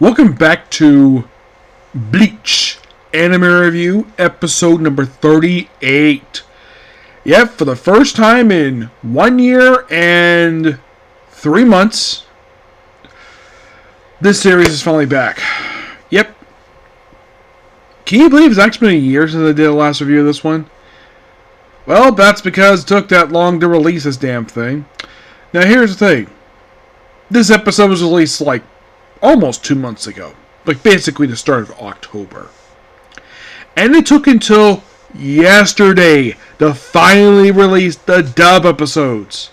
Welcome back to Bleach Anime Review, episode number 38. Yep, for the first time in 1 year and 3 months, this series is finally back. Yep. Can you believe it's actually been a year since I did the last review of this one? Well, that's because it took that long to release this damn thing. Now, here's the thing. This episode was released like almost 2 months ago. Like basically the start of October. And it took until yesterday to finally release the dub episodes.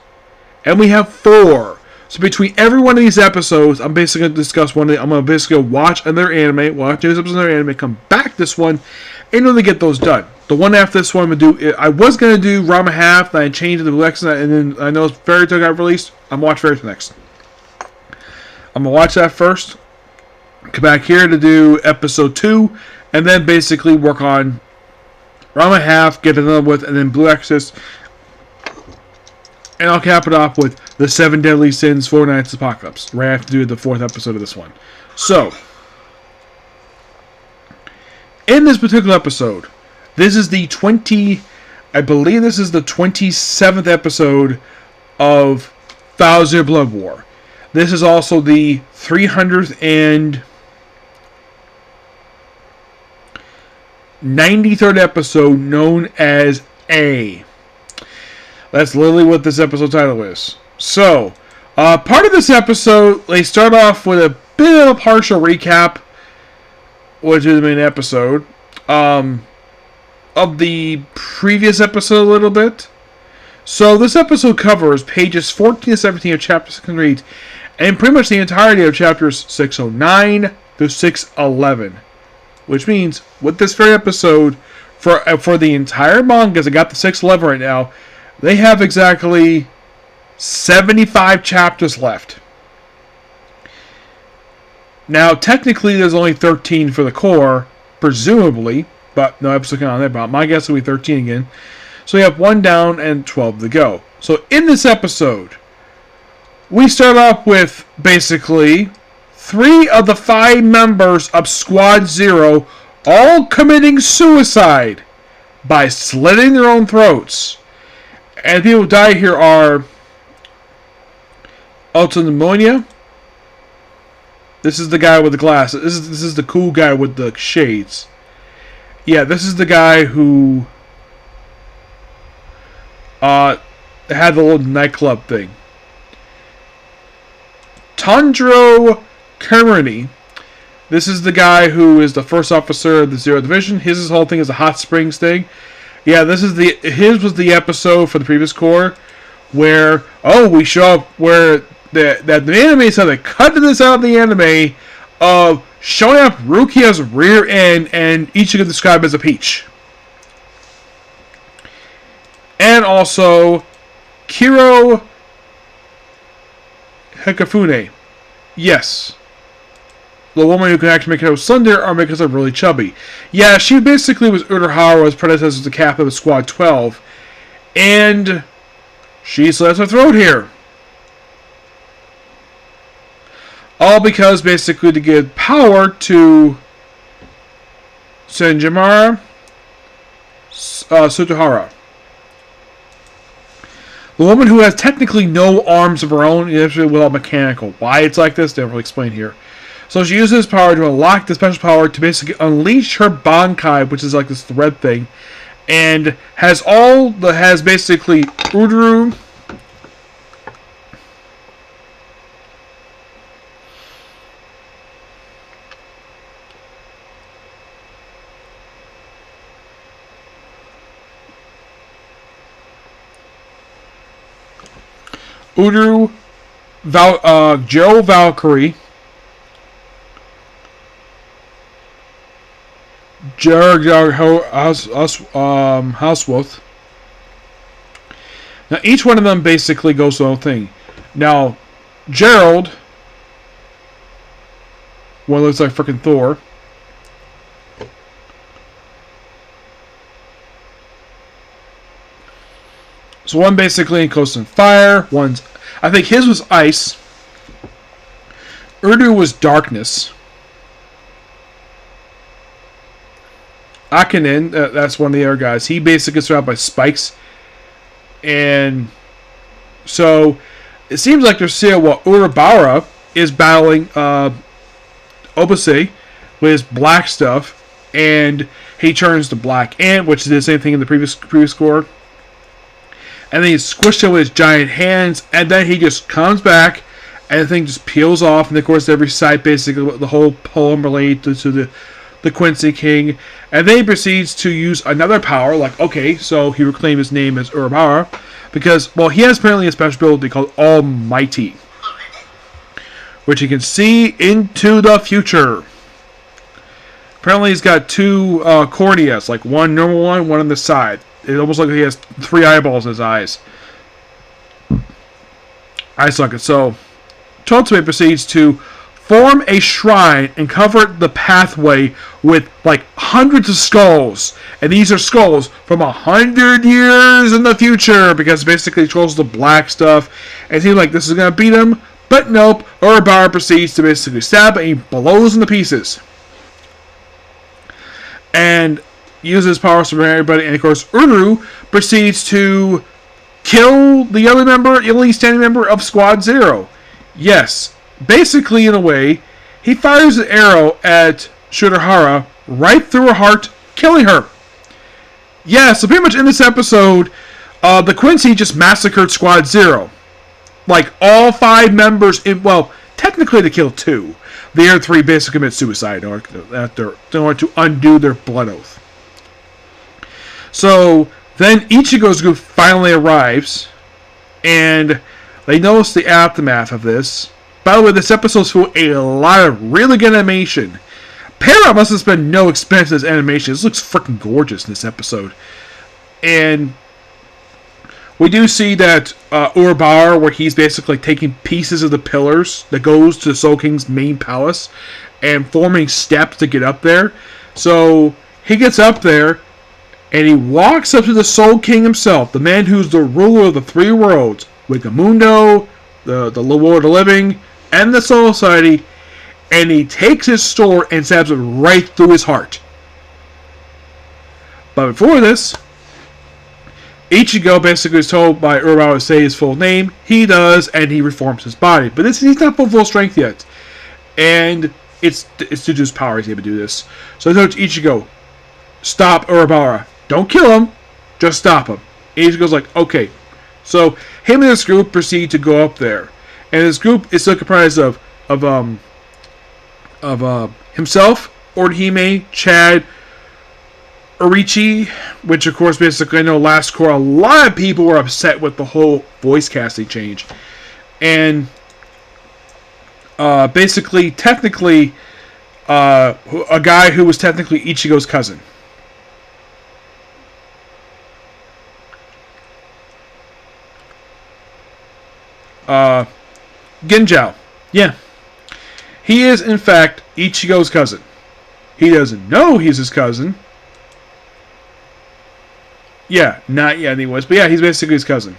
And we have 4. So between every one of these episodes, I'm basically going to discuss one. I'm going to basically watch another anime, watch these episodes of another anime, come back this one, and really get those done. The one after this one, I was going to do Rama Half, then I changed it to Bleach, and then I know Fairy Tail got released. I'm watching Fairy Tail next. I'm going to watch that first, come back here to do episode 2, and then basically work on Rama Half, get it done with, and then Blue Exorcist. And I'll cap it off with the 7 Deadly Sins, 4 Nights Apocalypse. Right after do the 4th episode of this one. So, in this particular episode, this is the 27th episode of Thousand Blood War. This is also the 393rd episode known as A. That's literally what this episode title is. So, part of this episode, they start off with a bit of a partial recap, which is the main episode, of the previous episode a little bit. So, this episode covers pages 14 to 17 of chapter 608, and pretty much the entirety of chapters 609 to 611. Which means, with this very episode, for the entire manga, because I got the 611 right now, they have exactly 75 chapters left. Now, technically, there's only 13 for the core, presumably, but no episode on there. But my guess will be 13 again. So we have 1 down and 12 to go. So in this episode, we start off with basically 3 of the 5 members of Squad Zero all committing suicide by slitting their own throats. And people who die here are Pneumonia. This is the guy with the glasses. This is the cool guy with the shades. Yeah, this is the guy who had the little nightclub thing. Tundro Kermany. This is the guy who is the first officer of the Zero Division. His whole thing is a hot springs thing. Yeah, his was the episode for the previous core where we show up where the anime said they cut this out of the anime of showing up Rukia's rear end, and each could describe as a peach. And also Kiro Hikafune. Yes. The woman who can actually make herself slender or make herself really chubby. Yeah, she basically was Urahara's predecessor to the captain of Squad 12. And she slits her throat here. All because basically to give power to Senjimara Sutohara. The woman who has technically no arms of her own, actually without mechanical. Why it's like this, they don't really explain here. So she uses power to unlock the special power to basically unleash her Bankai, which is like this thread thing, and has basically Uduru, Joe Valkyrie, Houseworth. Now, each one of them basically goes to their own thing. Now, Gerald, one looks like freaking Thor. So one basically goes in fire. I think his was ice. Urdu was darkness. Akinen, that's one of the other guys. He basically gets surrounded by spikes, and so it seems like they're seeing what Urabara is battling Obase with his black stuff, and he turns to Black Ant, which is the same thing in the previous score. And then he squished it with his giant hands, and then he just comes back, and the thing just peels off, and of course every side basically the whole poem related to the Quincy King, and then he proceeds to use another power, like, okay, so he reclaimed his name as Urabara, because, well, he has apparently a special ability called Almighty, which he can see into the future. Apparently he's got two corneas, like one normal one on the side. It's almost like he has 3 eyeballs in his eyes. Eye socket. So, Totsume proceeds to form a shrine and cover the pathway with like hundreds of skulls. And these are skulls from 100 years in the future, because basically it controls the black stuff. And it seems like this is going to beat him, but nope. Urabara proceeds to basically stab it and he blows into pieces. And uses powers from everybody, and of course Uru proceeds to kill the other member, the only standing member of Squad Zero. Yes, basically in a way, he fires an arrow at Shurahara right through her heart, killing her. Yeah, so pretty much in this episode, the Quincy just massacred Squad Zero. Like, all 5 members, well, technically they killed 2. The other 3 basically commit suicide in order to undo their blood oath. So then Ichigo's group finally arrives, and they notice the aftermath of this. By the way, this episode's full of a lot of really good animation. Para must have spent no expense in this animation. This looks freaking gorgeous in this episode. And we do see that Urabara, where he's basically taking pieces of the pillars that goes to the Soul King's main palace and forming steps to get up there. So he gets up there, and he walks up to the Soul King himself, the man who's the ruler of the 3 worlds, Wikamundo, the world of the living, and the Soul Society, and he takes his sword and stabs it right through his heart. But before this, Ichigo basically is told by Urabara to say his full name. He does, and he reforms his body. But he's not full strength yet. And it's due to his power he's able to do this. So he tells Ichigo, stop Urabara. Don't kill him, just stop him. And Ichigo's like, okay. So him and his group proceed to go up there. And his group is still comprised of himself, Orihime, Chad, Orichi, which of course basically I know last core a lot of people were upset with the whole voice casting change. And basically, technically, a guy who was technically Ichigo's cousin. Genjao. Yeah. He is, in fact, Ichigo's cousin. He doesn't know he's his cousin. Yeah, not yet anyways. But yeah, he's basically his cousin.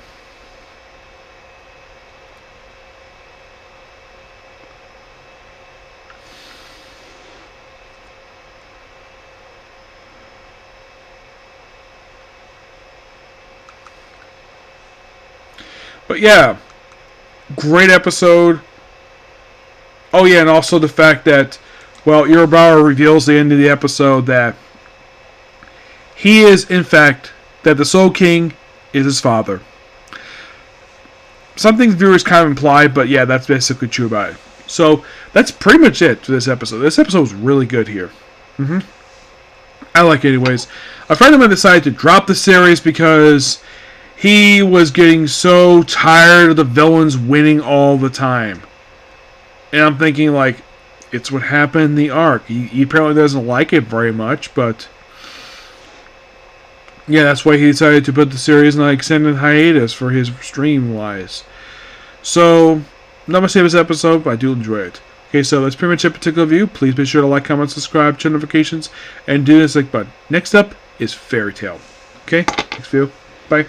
But yeah, great episode. Oh yeah, and also the fact that, well, Urabara reveals at the end of the episode that he is, in fact, that the Soul King is his father. Something viewers kind of imply, but yeah, that's basically true about it. So that's pretty much it for this episode. This episode was really good here. I like it anyways. A friend of mine decided to drop the series because he was getting so tired of the villains winning all the time. And I'm thinking, like, it's what happened in the arc. He apparently doesn't like it very much, but yeah, that's why he decided to put the series in an extended hiatus for his stream-wise. So, I'm not going to save this episode, but I do enjoy it. Okay, so that's pretty much it, particular view. Please be sure to like, comment, subscribe, turn notifications, and do this like button. Next up is Fairy Tail. Okay, next view. Bye.